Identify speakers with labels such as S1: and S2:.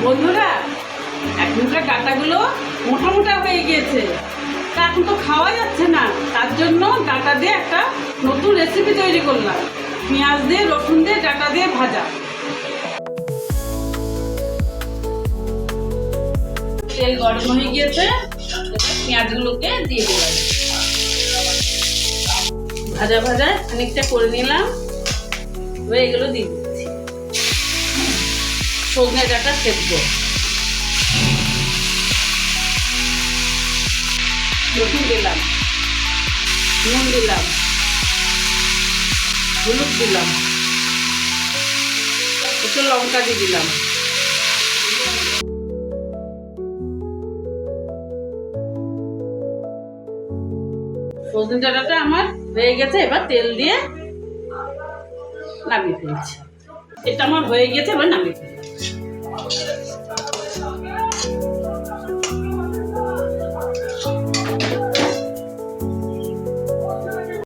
S1: বন্ধুরা, এখনকার ডাঁটাগুলো মোটা মোটা হয়ে গিয়েছে, তা এখন তো খাওয়া যাচ্ছে না। তার জন্য ডাঁটা দিয়ে একটা নতুন রেসিপি তৈরি করলাম, পেঁয়াজ দিয়ে রসুন দিয়ে ডাঁটা দিয়ে ভাজা। তেল গরম হয়ে গিয়েছে, পেঁয়াজগুলোকে দিয়ে দিলাম। ভাজা ভাজা খানিকটা করে নিলাম, এবার এগুলো দিয়ে দিচ্ছি। সজনে ডাঁটা সেদ্ধ, রসুন দিলাম, নুন দিলাম, হলুদ দিলাম, একটু লঙ্কা দিয়ে দিলাম। সজনে ডাঁটাটা আমার হয়ে গেছে, এবার তেল দিয়ে নামিয়ে ফেলছি। এটা আমার হয়ে গেছে, এবার নামিয়ে ফেলছি।